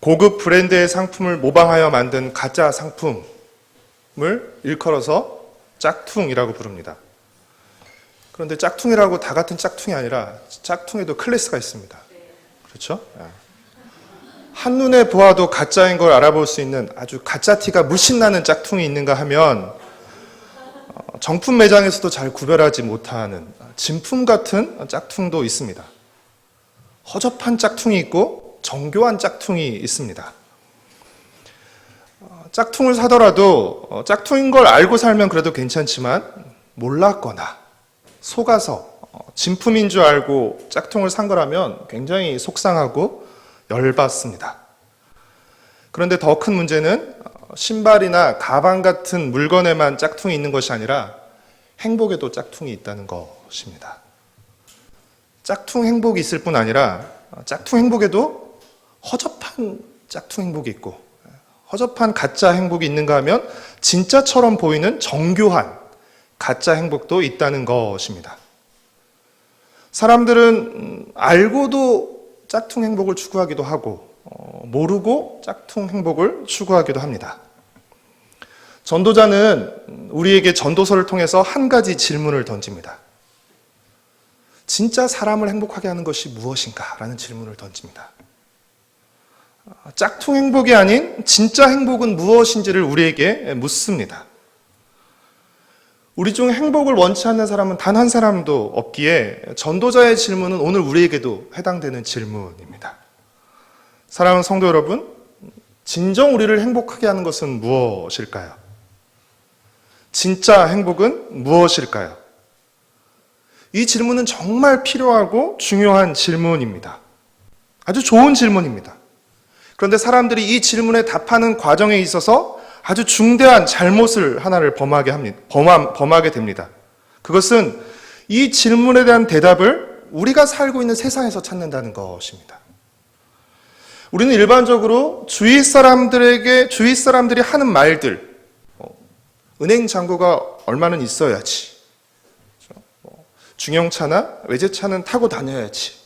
고급 브랜드의 상품을 모방하여 만든 가짜 상품을 일컬어서 짝퉁이라고 부릅니다. 그런데 짝퉁이라고 다 같은 짝퉁이 아니라 짝퉁에도 클래스가 있습니다. 그렇죠? 한눈에 보아도 가짜인 걸 알아볼 수 있는 아주 가짜 티가 물씬 나는 짝퉁이 있는가 하면 정품 매장에서도 잘 구별하지 못하는 진품 같은 짝퉁도 있습니다. 허접한 짝퉁이 있고 정교한 짝퉁이 있습니다. 짝퉁을 사더라도 짝퉁인 걸 알고 살면 그래도 괜찮지만 몰랐거나 속아서 진품인 줄 알고 짝퉁을 산 거라면 굉장히 속상하고 열받습니다. 그런데 더 큰 문제는 신발이나 가방 같은 물건에만 짝퉁이 있는 것이 아니라 행복에도 짝퉁이 있다는 것입니다. 짝퉁 행복이 있을 뿐 아니라 짝퉁 행복에도 허접한 짝퉁 행복이 있고 허접한 가짜 행복이 있는가 하면 진짜처럼 보이는 정교한 가짜 행복도 있다는 것입니다. 사람들은 알고도 짝퉁 행복을 추구하기도 하고 모르고 짝퉁 행복을 추구하기도 합니다. 전도자는 우리에게 전도서를 통해서 한 가지 질문을 던집니다. 진짜 사람을 행복하게 하는 것이 무엇인가? 라는 질문을 던집니다. 짝퉁 행복이 아닌 진짜 행복은 무엇인지를 우리에게 묻습니다. 우리 중 행복을 원치 않는 사람은 단 한 사람도 없기에 전도자의 질문은 오늘 우리에게도 해당되는 질문입니다. 사랑하는 성도 여러분, 진정 우리를 행복하게 하는 것은 무엇일까요? 진짜 행복은 무엇일까요? 이 질문은 정말 필요하고 중요한 질문입니다. 아주 좋은 질문입니다. 그런데 사람들이 이 질문에 답하는 과정에 있어서 아주 중대한 잘못을 하나를 범하게 됩니다. 그것은 이 질문에 대한 대답을 우리가 살고 있는 세상에서 찾는다는 것입니다. 우리는 일반적으로 주위 사람들이 하는 말들, 은행 잔고가 얼마는 있어야지, 중형차나 외제차는 타고 다녀야지,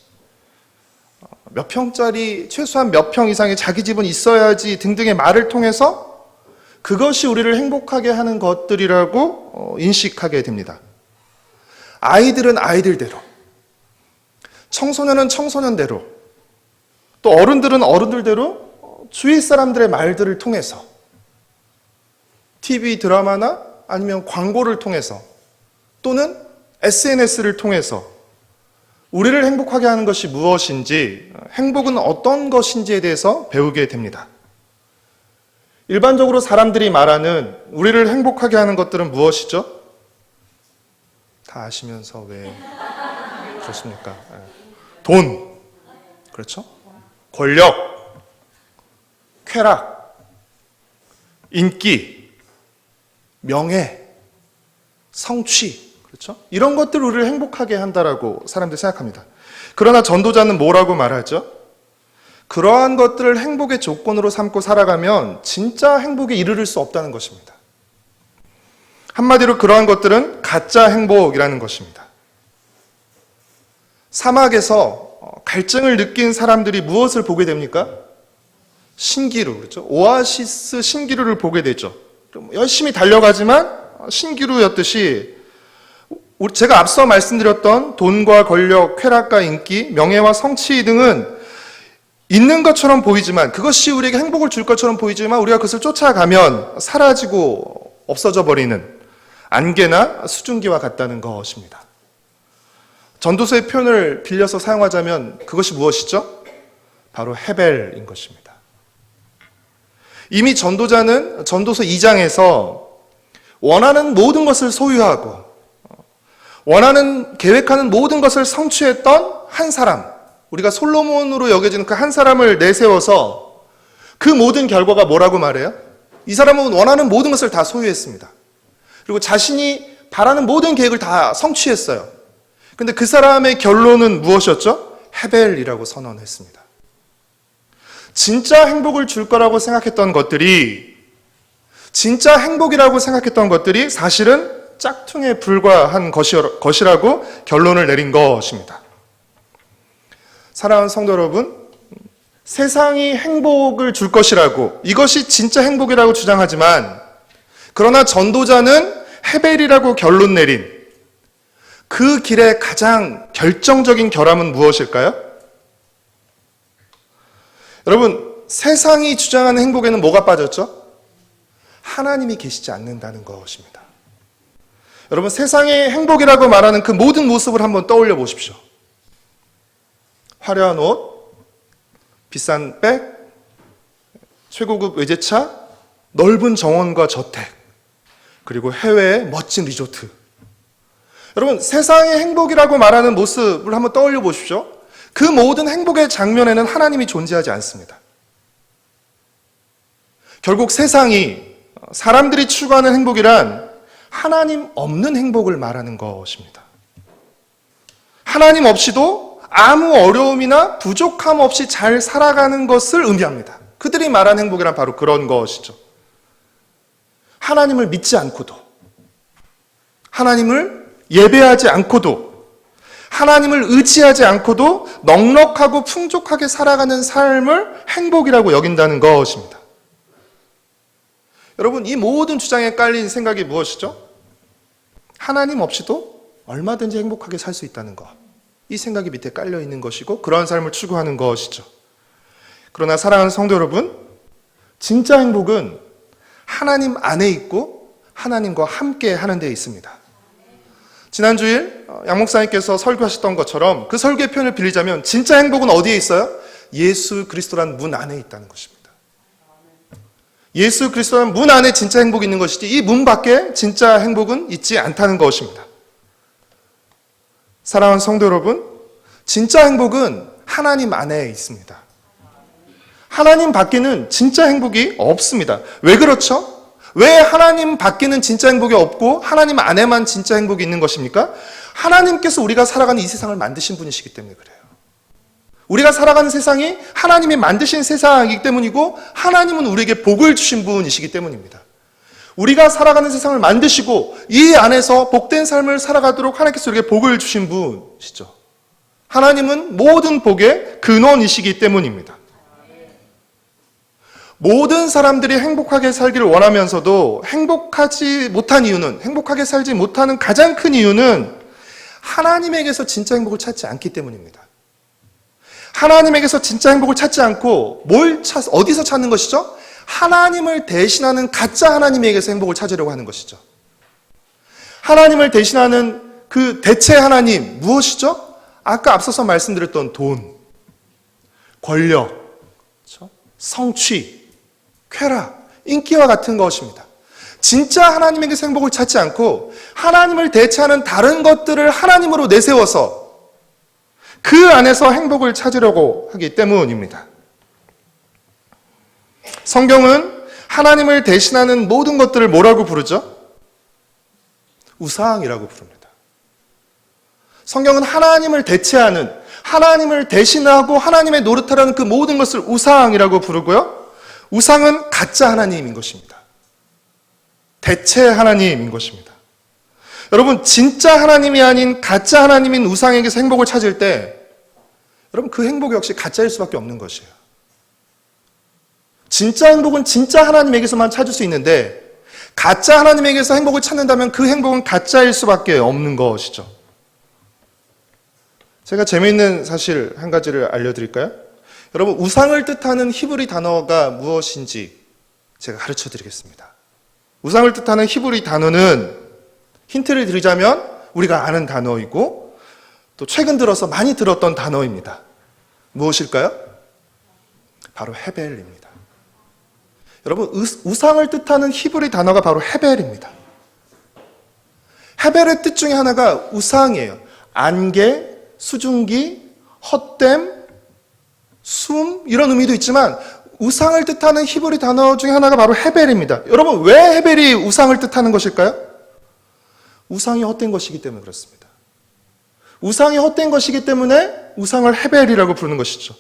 몇 평짜리 최소한 몇 평 이상의 자기 집은 있어야지 등등의 말을 통해서 그것이 우리를 행복하게 하는 것들이라고 인식하게 됩니다. 아이들은 아이들대로, 청소년은 청소년대로, 또 어른들은 어른들대로 주위 사람들의 말들을 통해서 TV 드라마나 아니면 광고를 통해서 또는 SNS를 통해서 우리를 행복하게 하는 것이 무엇인지, 행복은 어떤 것인지에 대해서 배우게 됩니다. 일반적으로 사람들이 말하는 우리를 행복하게 하는 것들은 무엇이죠? 다 아시면서 왜 그렇습니까? 돈, 그렇죠? 권력, 쾌락, 인기, 명예, 성취, 그렇죠? 이런 것들 우리를 행복하게 한다라고 사람들이 생각합니다. 그러나 전도자는 뭐라고 말하죠? 그러한 것들을 행복의 조건으로 삼고 살아가면 진짜 행복에 이르를 수 없다는 것입니다. 한마디로 그러한 것들은 가짜 행복이라는 것입니다. 사막에서 갈증을 느낀 사람들이 무엇을 보게 됩니까? 신기루, 그렇죠? 오아시스 신기루를 보게 되죠. 열심히 달려가지만 신기루였듯이 제가 앞서 말씀드렸던 돈과 권력, 쾌락과 인기, 명예와 성취 등은 있는 것처럼 보이지만, 그것이 우리에게 행복을 줄 것처럼 보이지만 우리가 그것을 쫓아가면 사라지고 없어져 버리는 안개나 수증기와 같다는 것입니다. 전도서의 표현을 빌려서 사용하자면 그것이 무엇이죠? 바로 헤벨인 것입니다. 이미 전도자는 전도서 2장에서 원하는 모든 것을 소유하고 원하는, 계획하는 모든 것을 성취했던 한 사람, 우리가 솔로몬으로 여겨지는 그 한 사람을 내세워서 그 모든 결과가 뭐라고 말해요? 이 사람은 원하는 모든 것을 다 소유했습니다. 그리고 자신이 바라는 모든 계획을 다 성취했어요. 그런데 그 사람의 결론은 무엇이었죠? 헤벨이라고 선언했습니다. 진짜 행복을 줄 거라고 생각했던 것들이, 진짜 행복이라고 생각했던 것들이 사실은 짝퉁에 불과한 것이라고 결론을 내린 것입니다. 사랑하는 성도 여러분, 세상이 행복을 줄 것이라고, 이것이 진짜 행복이라고 주장하지만, 그러나 전도자는 헤벨이라고 결론 내린 그 길의 가장 결정적인 결함은 무엇일까요? 여러분, 세상이 주장하는 행복에는 뭐가 빠졌죠? 하나님이 계시지 않는다는 것입니다. 여러분, 세상의 행복이라고 말하는 그 모든 모습을 한번 떠올려 보십시오. 화려한 옷, 비싼 백, 최고급 외제차, 넓은 정원과 저택, 그리고 해외의 멋진 리조트. 여러분, 세상의 행복이라고 말하는 모습을 한번 떠올려 보십시오. 그 모든 행복의 장면에는 하나님이 존재하지 않습니다. 결국 세상이, 사람들이 추구하는 행복이란 하나님 없는 행복을 말하는 것입니다. 하나님 없이도 아무 어려움이나 부족함 없이 잘 살아가는 것을 의미합니다. 그들이 말하는 행복이란 바로 그런 것이죠. 하나님을 믿지 않고도, 하나님을 예배하지 않고도, 하나님을 의지하지 않고도 넉넉하고 풍족하게 살아가는 삶을 행복이라고 여긴다는 것입니다. 여러분, 이 모든 주장에 깔린 생각이 무엇이죠? 하나님 없이도 얼마든지 행복하게 살 수 있다는 것. 이 생각이 밑에 깔려 있는 것이고, 그러한 삶을 추구하는 것이죠. 그러나 사랑하는 성도 여러분, 진짜 행복은 하나님 안에 있고 하나님과 함께 하는 데 있습니다. 지난 주일 양 목사님께서 설교하셨던 것처럼 그 설교의 표현을 빌리자면 진짜 행복은 어디에 있어요? 예수 그리스도란 문 안에 있다는 것입니다. 예수 그리스도란 문 안에 진짜 행복이 있는 것이지 이 문 밖에 진짜 행복은 있지 않다는 것입니다. 사랑하는 성도 여러분, 진짜 행복은 하나님 안에 있습니다. 하나님 밖에는 진짜 행복이 없습니다. 왜 그렇죠? 왜 하나님 밖에는 진짜 행복이 없고 하나님 안에만 진짜 행복이 있는 것입니까? 하나님께서 우리가 살아가는 이 세상을 만드신 분이시기 때문에 그래요. 우리가 살아가는 세상이 하나님이 만드신 세상이기 때문이고 하나님은 우리에게 복을 주신 분이시기 때문입니다. 우리가 살아가는 세상을 만드시고 이 안에서 복된 삶을 살아가도록 하나님께서 우리에게 복을 주신 분이시죠. 하나님은 모든 복의 근원이시기 때문입니다. 모든 사람들이 행복하게 살기를 원하면서도 행복하지 못한 이유는, 행복하게 살지 못하는 가장 큰 이유는 하나님에게서 진짜 행복을 찾지 않기 때문입니다. 하나님에게서 진짜 행복을 찾지 않고 어디서 찾는 것이죠? 하나님을 대신하는 가짜 하나님에게서 행복을 찾으려고 하는 것이죠. 하나님을 대신하는 그 대체 하나님 무엇이죠? 아까 앞서서 말씀드렸던 돈, 권력, 성취, 쾌락, 인기와 같은 것입니다. 진짜 하나님에게서 행복을 찾지 않고 하나님을 대체하는 다른 것들을 하나님으로 내세워서 그 안에서 행복을 찾으려고 하기 때문입니다. 성경은 하나님을 대신하는 모든 것들을 뭐라고 부르죠? 우상이라고 부릅니다. 성경은 하나님을 대체하는, 하나님을 대신하고 하나님의 노릇하라는 그 모든 것을 우상이라고 부르고요. 우상은 가짜 하나님인 것입니다. 대체 하나님인 것입니다. 여러분, 진짜 하나님이 아닌 가짜 하나님인 우상에게서 행복을 찾을 때 여러분, 그 행복 역시 가짜일 수밖에 없는 것이에요. 진짜 행복은 진짜 하나님에게서만 찾을 수 있는데 가짜 하나님에게서 행복을 찾는다면 그 행복은 가짜일 수밖에 없는 것이죠. 제가 재미있는 사실 한 가지를 알려드릴까요? 여러분, 우상을 뜻하는 히브리 단어가 무엇인지 제가 가르쳐 드리겠습니다. 우상을 뜻하는 히브리 단어는 힌트를 드리자면 우리가 아는 단어이고 또 최근 들어서 많이 들었던 단어입니다. 무엇일까요? 바로 헤벨입니다. 여러분, 우상을 뜻하는 히브리 단어가 바로 헤벨입니다. 헤벨의 뜻 중에 하나가 우상이에요. 안개, 수증기, 헛됨, 숨 이런 의미도 있지만 우상을 뜻하는 히브리 단어 중에 하나가 바로 헤벨입니다. 여러분, 왜 헤벨이 우상을 뜻하는 것일까요? 우상이 헛된 것이기 때문에 그렇습니다. 우상이 헛된 것이기 때문에 우상을 헤벨이라고 부르는 것이죠.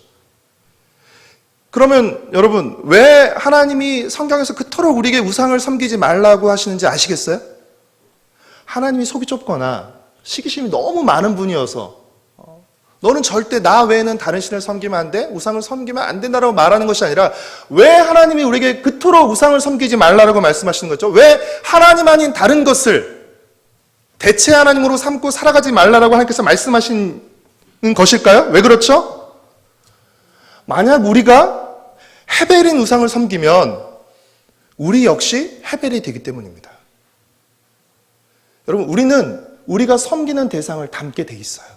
그러면 여러분, 왜 하나님이 성경에서 그토록 우리에게 우상을 섬기지 말라고 하시는지 아시겠어요? 하나님이 속이 좁거나 시기심이 너무 많은 분이어서 너는 절대 나 외에는 다른 신을 섬기면 안 돼? 우상을 섬기면 안 된다라고 말하는 것이 아니라 왜 하나님이 우리에게 그토록 우상을 섬기지 말라라고 말씀하시는 거죠? 왜 하나님 아닌 다른 것을 대체 하나님으로 삼고 살아가지 말라라고 하나님께서 말씀하시는 것일까요? 왜 그렇죠? 만약 우리가 헤벨인 우상을 섬기면 우리 역시 헤벨이 되기 때문입니다. 여러분, 우리가 섬기는 대상을 닮게 돼 있어요.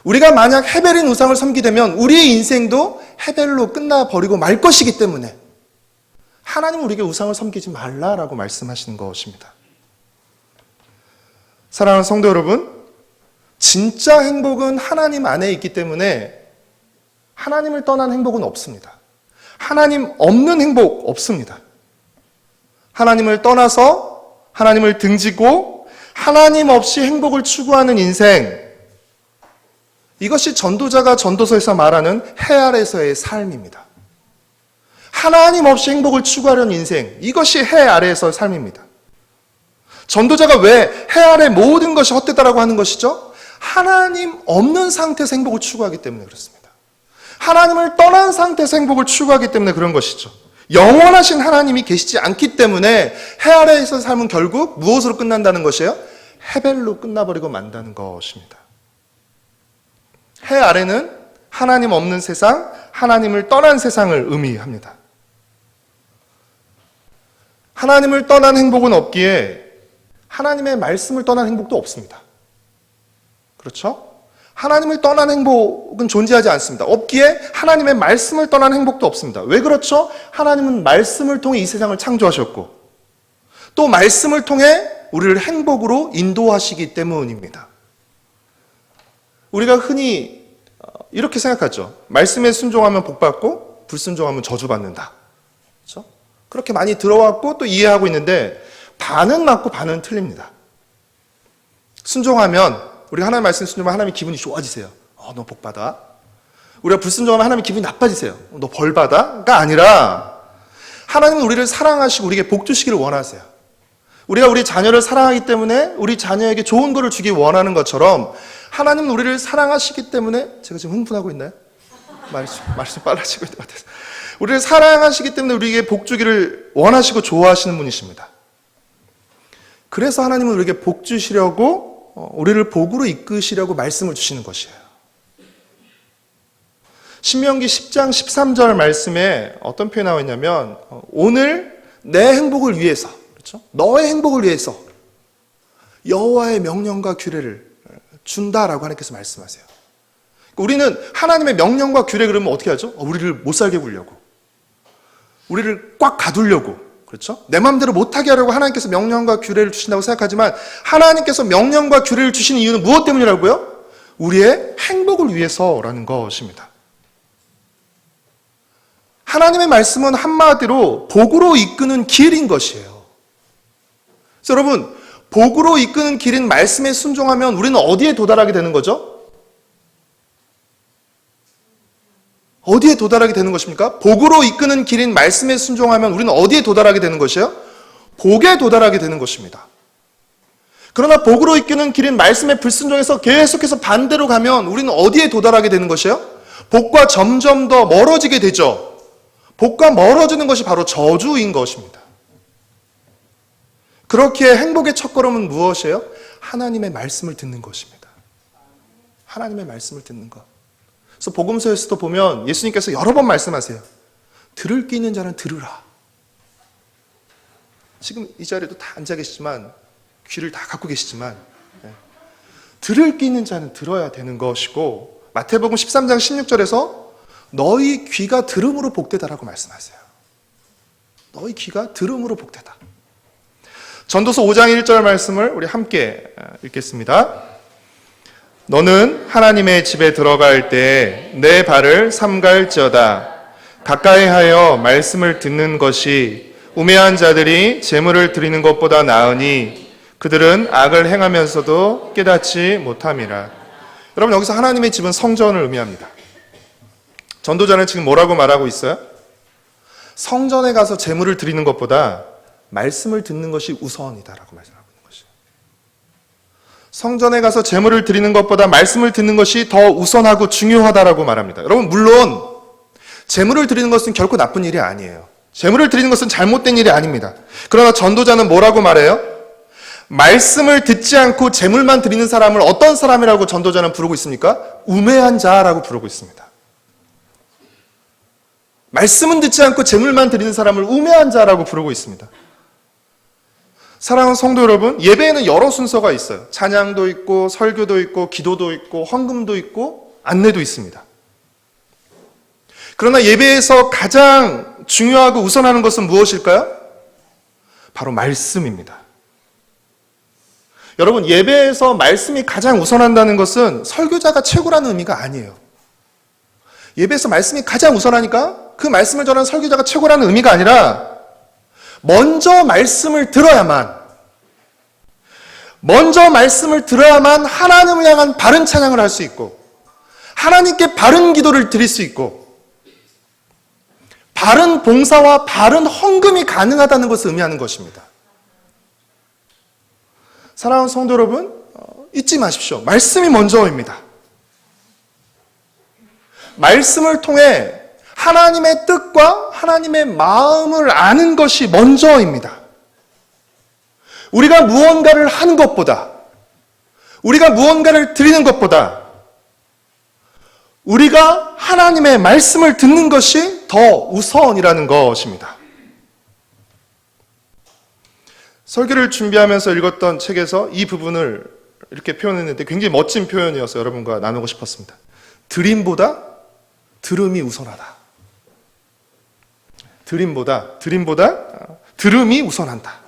우리가 만약 헤벨인 우상을 섬기되면 우리의 인생도 헤벨로 끝나버리고 말 것이기 때문에 하나님은 우리에게 우상을 섬기지 말라라고 말씀하시는 것입니다. 사랑하는 성도 여러분, 진짜 행복은 하나님 안에 있기 때문에 하나님을 떠난 행복은 없습니다. 하나님 없는 행복 없습니다. 하나님을 떠나서 하나님을 등지고 하나님 없이 행복을 추구하는 인생, 이것이 전도자가 전도서에서 말하는 해 아래에서의 삶입니다. 하나님 없이 행복을 추구하려는 인생, 이것이 해 아래에서의 삶입니다. 전도자가 왜 해 아래 모든 것이 헛되다라고 하는 것이죠? 하나님 없는 상태에서 행복을 추구하기 때문에 그렇습니다. 하나님을 떠난 상태에서 행복을 추구하기 때문에 그런 것이죠. 영원하신 하나님이 계시지 않기 때문에 해 아래에서의 삶은 결국 무엇으로 끝난다는 것이에요? 헤벨로 끝나버리고 만다는 것입니다. 해 아래는 하나님 없는 세상, 하나님을 떠난 세상을 의미합니다. 하나님을 떠난 행복은 없기에 하나님의 말씀을 떠난 행복도 없습니다. 그렇죠? 하나님을 떠난 행복은 존재하지 않습니다. 없기에 하나님의 말씀을 떠난 행복도 없습니다. 왜 그렇죠? 하나님은 말씀을 통해 이 세상을 창조하셨고 또 말씀을 통해 우리를 행복으로 인도하시기 때문입니다. 우리가 흔히 이렇게 생각하죠. 말씀에 순종하면 복받고 불순종하면 저주받는다. 그렇죠? 그렇게 많이 들어왔고 또 이해하고 있는데 반은 맞고 반은 틀립니다. 순종하면 우리가 하나님 말씀 순종하면 하나님이 기분이 좋아지세요. 너 복받아. 우리가 불순종하면 하나님이 기분이 나빠지세요. 너 벌받아.가 아니라 하나님은 우리를 사랑하시고 우리에게 복 주시기를 원하세요. 우리가 우리 자녀를 사랑하기 때문에 우리 자녀에게 좋은 것을 주기 원하는 것처럼 하나님은 우리를 사랑하시기 때문에, 제가 지금 흥분하고 있나요? 말씀 빨라지고 있는 것 같아서. 우리를 사랑하시기 때문에 우리에게 복 주기를 원하시고 좋아하시는 분이십니다. 그래서 하나님은 우리에게 복 주시려고 우리를 복으로 이끄시려고 말씀을 주시는 것이에요. 신명기 10장 13절 말씀에 어떤 표현이 나와 있냐면 오늘 내 행복을 위해서, 그렇죠? 너의 행복을 위해서 여호와의 명령과 규례를 준다라고 하나님께서 말씀하세요. 우리는 하나님의 명령과 규례 그러면 어떻게 하죠? 우리를 못 살게 굴려고, 우리를 꽉 가두려고, 그렇죠? 내 마음대로 못하게 하려고 하나님께서 명령과 규례를 주신다고 생각하지만 하나님께서 명령과 규례를 주신 이유는 무엇 때문이라고요? 우리의 행복을 위해서라는 것입니다. 하나님의 말씀은 한마디로 복으로 이끄는 길인 것이에요. 그래서 여러분, 복으로 이끄는 길인 말씀에 순종하면 우리는 어디에 도달하게 되는 거죠? 어디에 도달하게 되는 것입니까? 복으로 이끄는 길인 말씀에 순종하면 우리는 어디에 도달하게 되는 것이에요? 복에 도달하게 되는 것입니다. 그러나 복으로 이끄는 길인 말씀에 불순종해서 계속해서 반대로 가면 우리는 어디에 도달하게 되는 것이에요? 복과 점점 더 멀어지게 되죠. 복과 멀어지는 것이 바로 저주인 것입니다. 그렇게 행복의 첫걸음은 무엇이에요? 하나님의 말씀을 듣는 것입니다. 하나님의 말씀을 듣는 것. 그래서 복음서에서도 보면 예수님께서 여러 번 말씀하세요. 들을 귀 있는 자는 들으라. 지금 이 자리에도 다 앉아 계시지만, 귀를 다 갖고 계시지만, 들을 귀 있는 자는 들어야 되는 것이고, 마태복음 13장 16절에서 너희 귀가 들음으로 복되다라고 말씀하세요. 너희 귀가 들음으로 복되다. 전도서 5장 1절 말씀을 우리 함께 읽겠습니다. 너는 하나님의 집에 들어갈 때 내 발을 삼갈지어다. 가까이 하여 말씀을 듣는 것이 우매한 자들이 재물을 드리는 것보다 나으니 그들은 악을 행하면서도 깨닫지 못함이라. 여러분, 여기서 하나님의 집은 성전을 의미합니다. 전도자는 지금 뭐라고 말하고 있어요? 성전에 가서 재물을 드리는 것보다 말씀을 듣는 것이 우선이다라고 말씀하고 있는 것이에요. 성전에 가서 제물을 드리는 것보다 말씀을 듣는 것이 더 우선하고 중요하다라고 말합니다. 여러분, 물론 제물을 드리는 것은 결코 나쁜 일이 아니에요. 제물을 드리는 것은 잘못된 일이 아닙니다. 그러나 전도자는 뭐라고 말해요? 말씀을 듣지 않고 제물만 드리는 사람을 어떤 사람이라고 전도자는 부르고 있습니까? 우매한 자라고 부르고 있습니다. 말씀은 듣지 않고 제물만 드리는 사람을 우매한 자라고 부르고 있습니다. 사랑하는 성도 여러분, 예배에는 여러 순서가 있어요. 찬양도 있고, 설교도 있고, 기도도 있고, 헌금도 있고, 안내도 있습니다. 그러나 예배에서 가장 중요하고 우선하는 것은 무엇일까요? 바로 말씀입니다. 여러분, 예배에서 말씀이 가장 우선한다는 것은 설교자가 최고라는 의미가 아니에요. 예배에서 말씀이 가장 우선하니까 그 말씀을 전하는 설교자가 최고라는 의미가 아니라 먼저 말씀을 들어야만 하나님을 향한 바른 찬양을 할 수 있고 하나님께 바른 기도를 드릴 수 있고 바른 봉사와 바른 헌금이 가능하다는 것을 의미하는 것입니다. 사랑하는 성도 여러분, 잊지 마십시오. 말씀이 먼저입니다. 말씀을 통해 하나님의 뜻과 하나님의 마음을 아는 것이 먼저입니다. 우리가 무언가를 하는 것보다, 우리가 무언가를 드리는 것보다 우리가 하나님의 말씀을 듣는 것이 더 우선이라는 것입니다. 설교를 준비하면서 읽었던 책에서 이 부분을 이렇게 표현했는데 굉장히 멋진 표현이어서 여러분과 나누고 싶었습니다. 드림보다 들음이 우선하다. 드림보다 들음이 우선한다.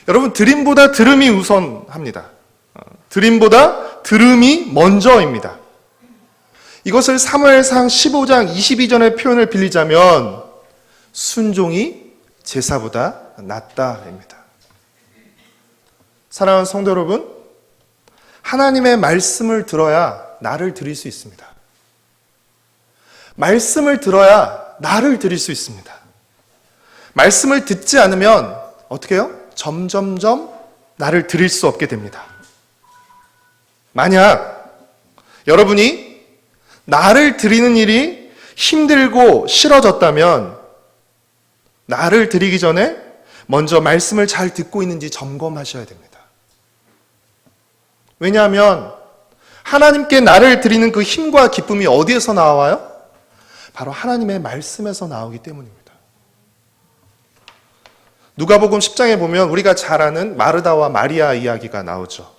여러분, 드림보다 들음이 우선합니다. 드림보다 들음이 먼저입니다. 이것을 사무엘상 15장 22절의 표현을 빌리자면 순종이 제사보다 낫다입니다. 사랑하는 성도 여러분, 하나님의 말씀을 들어야 나를 드릴 수 있습니다. 말씀을 들어야 나를 드릴 수 있습니다. 말씀을 듣지 않으면 어떻게 해요? 점점점 나를 드릴 수 없게 됩니다. 만약 여러분이 나를 드리는 일이 힘들고 싫어졌다면 나를 드리기 전에 먼저 말씀을 잘 듣고 있는지 점검하셔야 됩니다. 왜냐하면 하나님께 나를 드리는 그 힘과 기쁨이 어디에서 나와요? 바로 하나님의 말씀에서 나오기 때문입니다. 누가복음 10장에 보면 우리가 잘 아는 마르다와 마리아 이야기가 나오죠.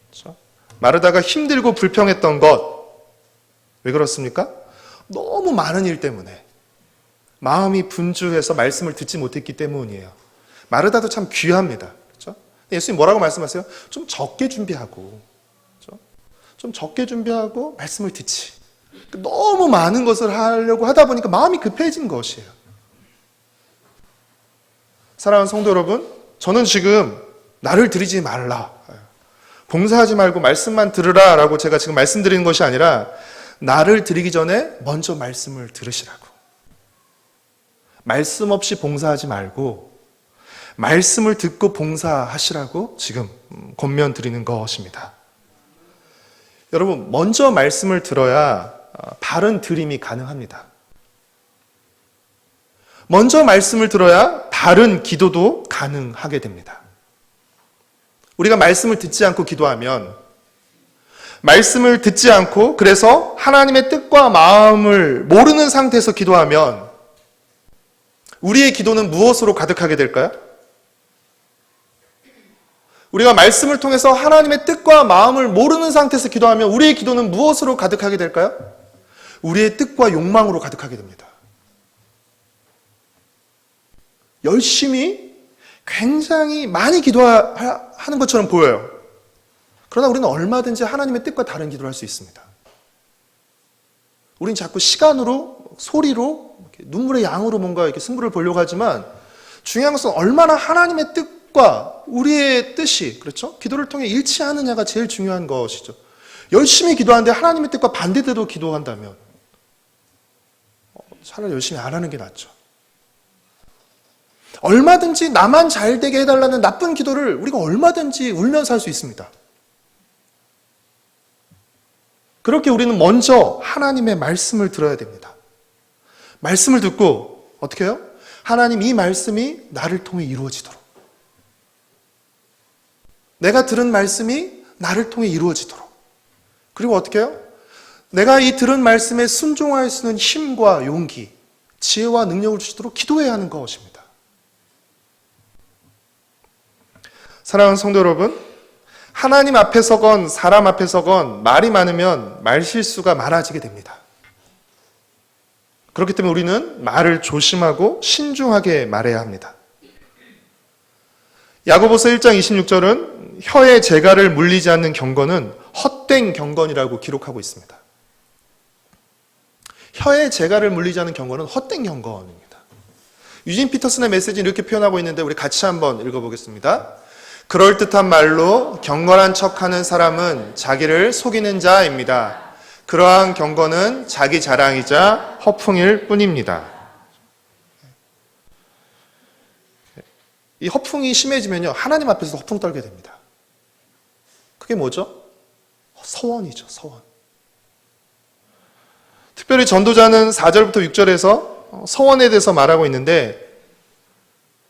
그렇죠? 마르다가 힘들고 불평했던 것, 왜 그렇습니까? 너무 많은 일 때문에 마음이 분주해서 말씀을 듣지 못했기 때문이에요. 마르다도 참 귀합니다. 그렇죠? 예수님 뭐라고 말씀하세요? 좀 적게 준비하고, 그렇죠? 좀 적게 준비하고 말씀을 듣지. 너무 많은 것을 하려고 하다 보니까 마음이 급해진 것이에요. 사랑하는 성도 여러분, 저는 지금 나를 드리지 말라, 봉사하지 말고 말씀만 들으라 라고 제가 지금 말씀드리는 것이 아니라 나를 드리기 전에 먼저 말씀을 들으시라고. 말씀 없이 봉사하지 말고 말씀을 듣고 봉사하시라고 지금 권면 드리는 것입니다. 여러분, 먼저 말씀을 들어야 바른 드림이 가능합니다. 먼저 말씀을 들어야 바른 기도도 가능하게 됩니다. 우리가 말씀을 듣지 않고 기도하면, 말씀을 듣지 않고 그래서 하나님의 뜻과 마음을 모르는 상태에서 기도하면 우리의 기도는 무엇으로 가득하게 될까요? 우리가 말씀을 통해서 하나님의 뜻과 마음을 모르는 상태에서 기도하면 우리의 기도는 무엇으로 가득하게 될까요? 우리의 뜻과 욕망으로 가득하게 됩니다. 열심히 굉장히 많이 기도하는 것처럼 보여요. 그러나 우리는 얼마든지 하나님의 뜻과 다른 기도를 할 수 있습니다. 우리는 자꾸 시간으로, 소리로, 눈물의 양으로 뭔가 이렇게 승부를 보려고 하지만 중요한 것은 얼마나 하나님의 뜻과 우리의 뜻이, 그렇죠? 기도를 통해 일치하느냐가 제일 중요한 것이죠. 열심히 기도하는데 하나님의 뜻과 반대대로 기도한다면 차라리 열심히 안 하는 게 낫죠. 얼마든지 나만 잘 되게 해달라는 나쁜 기도를 우리가 얼마든지 울면서 할 수 있습니다. 그렇게 우리는 먼저 하나님의 말씀을 들어야 됩니다. 말씀을 듣고 어떻게 해요? 하나님, 이 말씀이 나를 통해 이루어지도록, 내가 들은 말씀이 나를 통해 이루어지도록, 그리고 어떻게 해요? 내가 이 들은 말씀에 순종할 수 있는 힘과 용기, 지혜와 능력을 주시도록 기도해야 하는 것입니다. 사랑하는 성도 여러분, 하나님 앞에서건 사람 앞에서건 말이 많으면 말실수가 많아지게 됩니다. 그렇기 때문에 우리는 말을 조심하고 신중하게 말해야 합니다. 야고보서 1장 26절은 혀의 재갈을 물리지 않는 경건은 헛된 경건이라고 기록하고 있습니다. 혀의 재갈을 물리지 않는 경건은 헛된 경건입니다. 유진 피터슨의 메시지는 이렇게 표현하고 있는데 우리 같이 한번 읽어보겠습니다. 그럴듯한 말로 경건한 척하는 사람은 자기를 속이는 자입니다. 그러한 경건은 자기 자랑이자 허풍일 뿐입니다. 이 허풍이 심해지면요, 하나님 앞에서 허풍 떨게 됩니다. 그게 뭐죠? 서원이죠, 서원. 특별히 전도자는 4절부터 6절에서 서원에 대해서 말하고 있는데,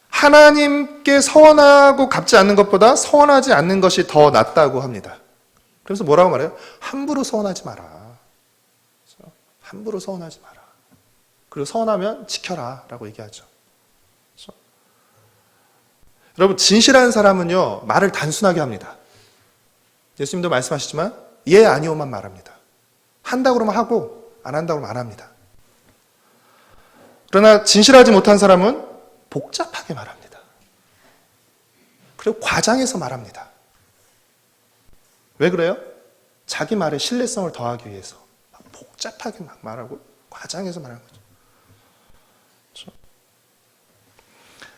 하나님께 서원하고 갚지 않는 것보다 서원하지 않는 것이 더 낫다고 합니다. 그래서 뭐라고 말해요? 함부로 서원하지 마라. 함부로 서원하지 마라. 그리고 서원하면 지켜라 라고 얘기하죠. 그렇죠? 여러분, 진실한 사람은요, 말을 단순하게 합니다. 예수님도 말씀하시지만 예, 아니오만 말합니다. 한다고 그러면 하고 안 한다고 그러면 안 합니다. 그러나 진실하지 못한 사람은 복잡하게 말합니다. 그리고 과장해서 말합니다. 왜 그래요? 자기 말에 신뢰성을 더하기 위해서 복잡하게 막 말하고 과장해서 말하는 거죠. 그렇죠?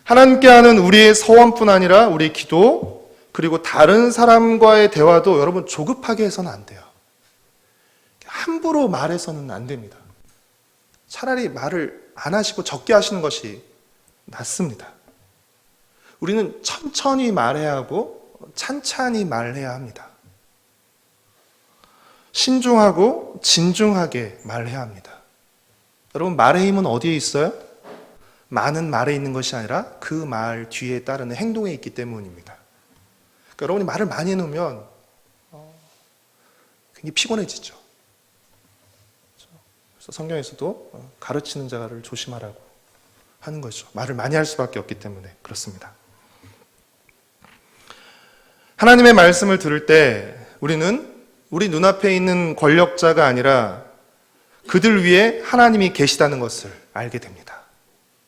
하나님께 하는 우리의 서원뿐 아니라 우리의 기도, 그리고 다른 사람과의 대화도 여러분 조급하게 해서는 안 돼요. 함부로 말해서는 안 됩니다. 차라리 말을 안 하시고 적게 하시는 것이 낫습니다. 우리는 천천히 말해야 하고 찬찬히 말해야 합니다. 신중하고 진중하게 말해야 합니다. 여러분, 말의 힘은 어디에 있어요? 많은 말에 있는 것이 아니라 그 말 뒤에 따르는 행동에 있기 때문입니다. 그러니까 여러분이 말을 많이 해놓으면 굉장히 피곤해지죠. 그래서 성경에서도 가르치는 자를 조심하라고 하는 거죠. 말을 많이 할 수밖에 없기 때문에 그렇습니다. 하나님의 말씀을 들을 때 우리는 우리 눈앞에 있는 권력자가 아니라 그들 위에 하나님이 계시다는 것을 알게 됩니다.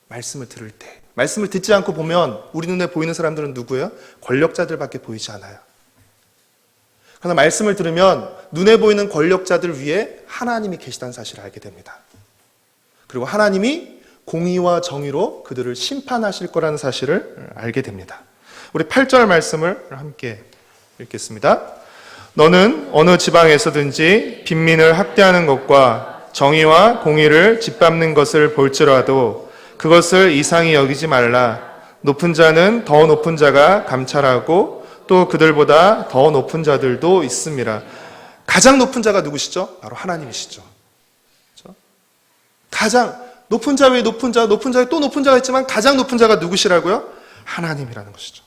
말씀을 들을 때. 말씀을 듣지 않고 보면 우리 눈에 보이는 사람들은 누구예요? 권력자들밖에 보이지 않아요. 그러나 말씀을 들으면 눈에 보이는 권력자들 위에 하나님이 계시다는 사실을 알게 됩니다. 그리고 하나님이 공의와 정의로 그들을 심판하실 거라는 사실을 알게 됩니다. 우리 8절 말씀을 함께 읽겠습니다. 너는 어느 지방에서든지 빈민을 학대하는 것과 정의와 공의를 짓밟는 것을 볼지라도 그것을 이상히 여기지 말라. 높은 자는 더 높은 자가 감찰하고 또 그들보다 더 높은 자들도 있습니다. 가장 높은 자가 누구시죠? 바로 하나님이시죠. 그렇죠? 가장 높은 자 외에 높은 자, 높은 자에 또 높은 자가 있지만 가장 높은 자가 누구시라고요? 하나님이라는 것이죠.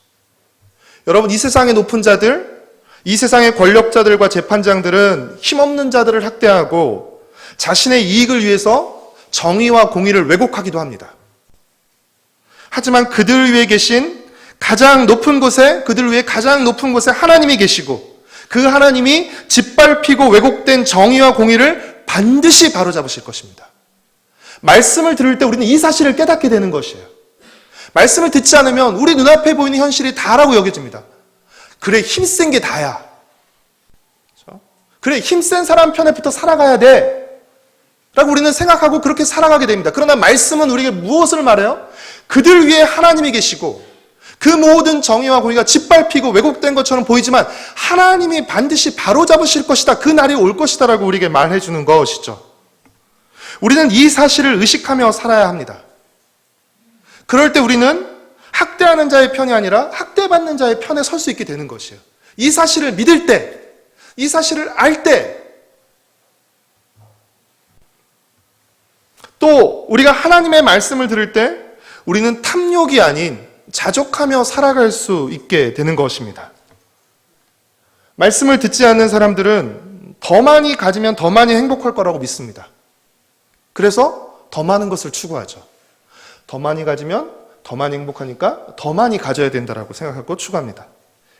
여러분, 이 세상의 높은 자들, 이 세상의 권력자들과 재판장들은 힘없는 자들을 학대하고 자신의 이익을 위해서 정의와 공의를 왜곡하기도 합니다. 하지만 그들 위에 계신 가장 높은 곳에, 그들 위에 가장 높은 곳에 하나님이 계시고 그 하나님이 짓밟히고 왜곡된 정의와 공의를 반드시 바로잡으실 것입니다. 말씀을 들을 때 우리는 이 사실을 깨닫게 되는 것이에요. 말씀을 듣지 않으면 우리 눈앞에 보이는 현실이 다라고 여겨집니다. 그래, 힘센 게 다야. 그래, 힘센 사람 편에 붙어 살아가야 돼 라고 우리는 생각하고 그렇게 살아가게 됩니다. 그러나 말씀은 우리에게 무엇을 말해요? 그들 위에 하나님이 계시고 그 모든 정의와 공의가 짓밟히고 왜곡된 것처럼 보이지만 하나님이 반드시 바로잡으실 것이다, 그 날이 올 것이다 라고 우리에게 말해 주는 것이죠. 우리는 이 사실을 의식하며 살아야 합니다. 그럴 때 우리는 학대하는 자의 편이 아니라 학대받는 자의 편에 설 수 있게 되는 것이에요. 이 사실을 믿을 때, 이 사실을 알 때, 또 우리가 하나님의 말씀을 들을 때 우리는 탐욕이 아닌 자족하며 살아갈 수 있게 되는 것입니다. 말씀을 듣지 않는 사람들은 더 많이 가지면 더 많이 행복할 거라고 믿습니다. 그래서 더 많은 것을 추구하죠. 더 많이 가지면 더 많이 행복하니까 더 많이 가져야 된다고 생각하고 추구합니다.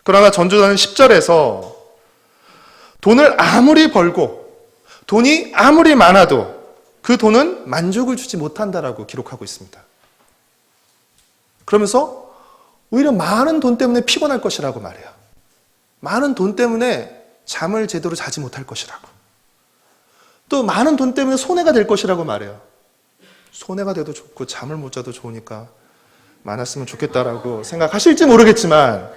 그러나 전도자는 10절에서 돈을 아무리 벌고 돈이 아무리 많아도 그 돈은 만족을 주지 못한다라고 기록하고 있습니다. 그러면서 오히려 많은 돈 때문에 피곤할 것이라고 말해요. 많은 돈 때문에 잠을 제대로 자지 못할 것이라고. 또 많은 돈 때문에 손해가 될 것이라고 말해요. 손해가 돼도 좋고 잠을 못 자도 좋으니까 많았으면 좋겠다라고 생각하실지 모르겠지만,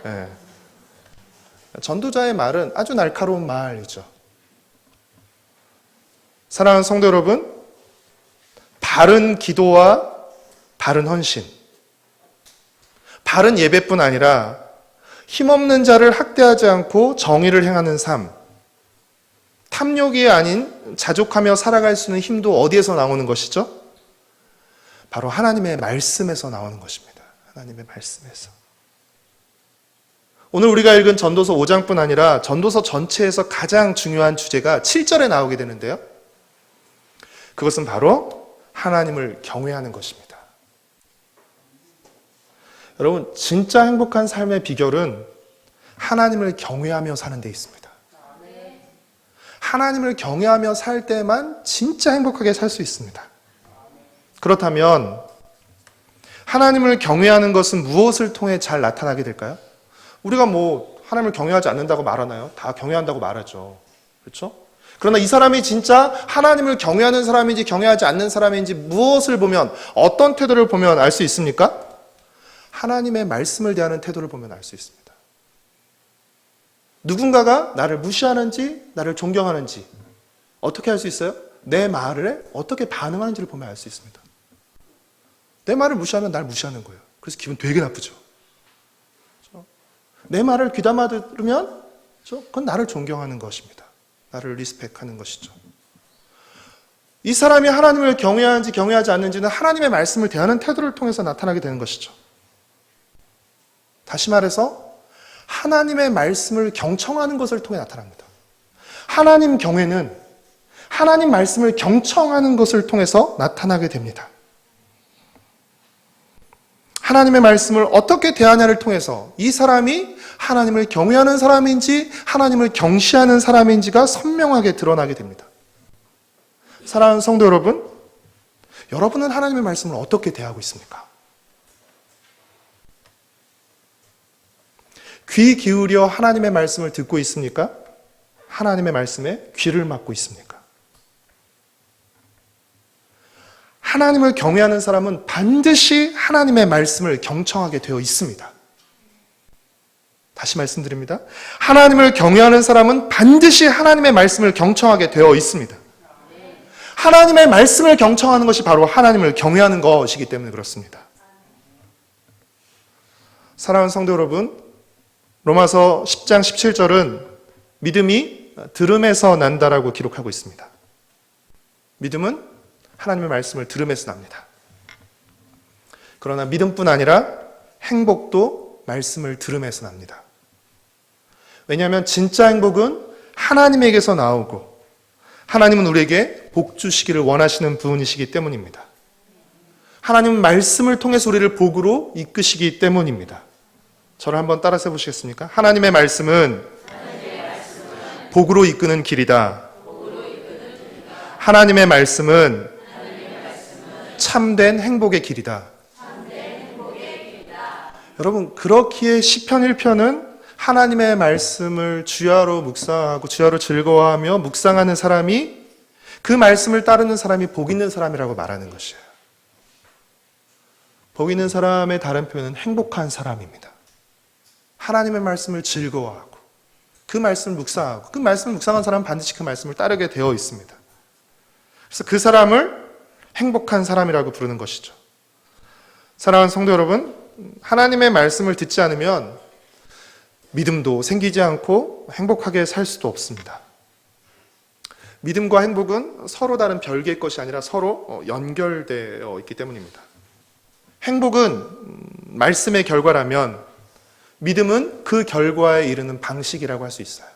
전도자의 말은 아주 날카로운 말이죠. 사랑하는 성도 여러분, 바른 기도와 바른 헌신, 바른 예배뿐 아니라 힘없는 자를 학대하지 않고 정의를 행하는 삶, 탐욕이 아닌 자족하며 살아갈 수 있는 힘도 어디에서 나오는 것이죠? 바로 하나님의 말씀에서 나오는 것입니다. 하나님의 말씀에서. 오늘 우리가 읽은 전도서 5장뿐 아니라 전도서 전체에서 가장 중요한 주제가 7절에 나오게 되는데요. 그것은 바로 하나님을 경외하는 것입니다. 여러분, 진짜 행복한 삶의 비결은 하나님을 경외하며 사는 데 있습니다. 하나님을 경외하며 살 때만 진짜 행복하게 살 수 있습니다. 그렇다면 하나님을 경외하는 것은 무엇을 통해 잘 나타나게 될까요? 우리가 하나님을 경외하지 않는다고 말하나요? 다 경외한다고 말하죠. 그렇죠? 그러나 이 사람이 진짜 하나님을 경외하는 사람인지 경외하지 않는 사람인지 무엇을 보면, 어떤 태도를 보면 알 수 있습니까? 하나님의 말씀을 대하는 태도를 보면 알 수 있습니다. 누군가가 나를 무시하는지 나를 존경하는지 어떻게 알 수 있어요? 내 말에 어떻게 반응하는지를 보면 알 수 있습니다. 내 말을 무시하면 날 무시하는 거예요. 그래서 기분 되게 나쁘죠. 그렇죠? 내 말을 귀담아 들으면 그건 나를 존경하는 것입니다. 나를 리스펙하는 것이죠. 이 사람이 하나님을 경외하는지 경외하지 않는지는 하나님의 말씀을 대하는 태도를 통해서 나타나게 되는 것이죠. 다시 말해서 하나님의 말씀을 경청하는 것을 통해 나타납니다. 하나님 경외는 하나님 말씀을 경청하는 것을 통해서 나타나게 됩니다. 하나님의 말씀을 어떻게 대하냐를 통해서 이 사람이 하나님을 경외하는 사람인지 하나님을 경시하는 사람인지가 선명하게 드러나게 됩니다. 사랑하는 성도 여러분, 여러분은 하나님의 말씀을 어떻게 대하고 있습니까? 귀 기울여 하나님의 말씀을 듣고 있습니까? 하나님의 말씀에 귀를 막고 있습니까? 하나님을 경외하는 사람은 반드시 하나님의 말씀을 경청하게 되어 있습니다. 다시 말씀드립니다. 하나님을 경외하는 사람은 반드시 하나님의 말씀을 경청하게 되어 있습니다. 하나님의 말씀을 경청하는 것이 바로 하나님을 경외하는 것이기 때문에 그렇습니다. 사랑하는 성도 여러분, 로마서 10장 17절은 믿음이 들음에서 난다라고 기록하고 있습니다. 믿음은 하나님의 말씀을 들음에서 납니다. 그러나 믿음뿐 아니라 행복도 말씀을 들음에서 납니다. 왜냐하면 진짜 행복은 하나님에게서 나오고 하나님은 우리에게 복 주시기를 원하시는 분이시기 때문입니다. 하나님은 말씀을 통해서 우리를 복으로 이끄시기 때문입니다. 저를 한번 따라서 해보시겠습니까? 하나님의 말씀은 복으로 이끄는 길이다. 하나님의 말씀은 참된 행복의 길이다. 여러분, 그렇기에 시편 1편은 하나님의 말씀을 주야로 묵상하고 주야로 즐거워하며 묵상하는 사람이, 그 말씀을 따르는 사람이 복 있는 사람이라고 말하는 것이에요. 복 있는 사람의 다른 표현은 행복한 사람입니다. 하나님의 말씀을 즐거워하고 그 말씀을 묵상하고, 그 말씀을 묵상한 사람은 반드시 그 말씀을 따르게 되어 있습니다. 그래서 그 사람을 행복한 사람이라고 부르는 것이죠. 사랑하는 성도 여러분, 하나님의 말씀을 듣지 않으면 믿음도 생기지 않고 행복하게 살 수도 없습니다. 믿음과 행복은 서로 다른 별개의 것이 아니라 서로 연결되어 있기 때문입니다. 행복은 말씀의 결과라면 믿음은 그 결과에 이르는 방식이라고 할 수 있어요.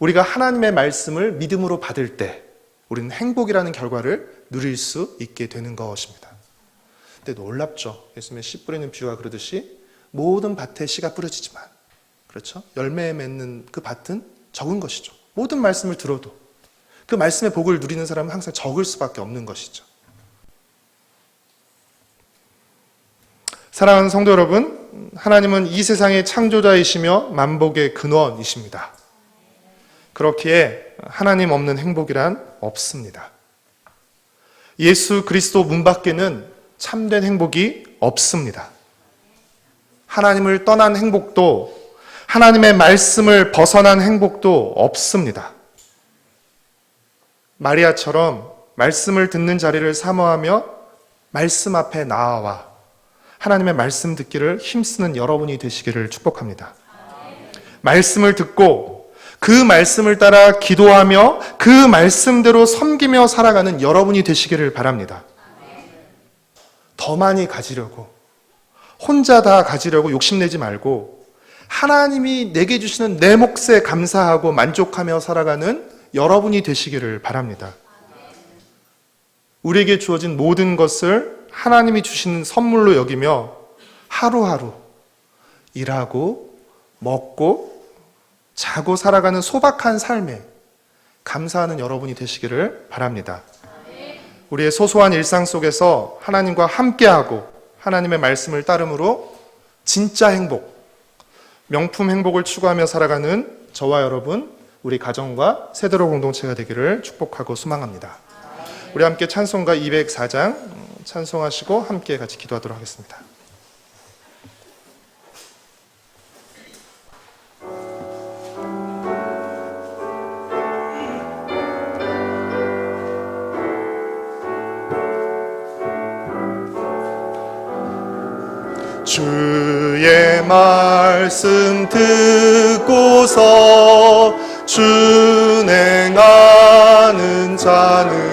우리가 하나님의 말씀을 믿음으로 받을 때 우리는 행복이라는 결과를 누릴 수 있게 되는 것입니다. 근데 놀랍죠. 예수님의 씨 뿌리는 비유가 그러듯이 모든 밭에 씨가 뿌려지지만, 그렇죠? 열매 맺는 그 밭은 적은 것이죠. 모든 말씀을 들어도 그 말씀의 복을 누리는 사람은 항상 적을 수밖에 없는 것이죠. 사랑하는 성도 여러분, 하나님은 이 세상의 창조자이시며 만복의 근원이십니다. 그렇기에 하나님 없는 행복이란 없습니다. 예수 그리스도 문 밖에는 참된 행복이 없습니다. 하나님을 떠난 행복도, 하나님의 말씀을 벗어난 행복도 없습니다. 마리아처럼 말씀을 듣는 자리를 사모하며 말씀 앞에 나아와 하나님의 말씀 듣기를 힘쓰는 여러분이 되시기를 축복합니다. 말씀을 듣고 그 말씀을 따라 기도하며 그 말씀대로 섬기며 살아가는 여러분이 되시기를 바랍니다. 더 많이 가지려고, 혼자 다 가지려고 욕심내지 말고 하나님이 내게 주시는 내 몫에 감사하고 만족하며 살아가는 여러분이 되시기를 바랍니다. 우리에게 주어진 모든 것을 하나님이 주신 선물로 여기며 하루하루 일하고 먹고 자고 살아가는 소박한 삶에 감사하는 여러분이 되시기를 바랍니다. 우리의 소소한 일상 속에서 하나님과 함께하고 하나님의 말씀을 따름으로 진짜 행복, 명품 행복을 추구하며 살아가는 저와 여러분, 우리 가정과 세대로 공동체가 되기를 축복하고 소망합니다. 우리 함께 찬송가 204장 찬송하시고 함께 같이 기도하도록 하겠습니다. 주의 말씀 듣고서 준행하는 자는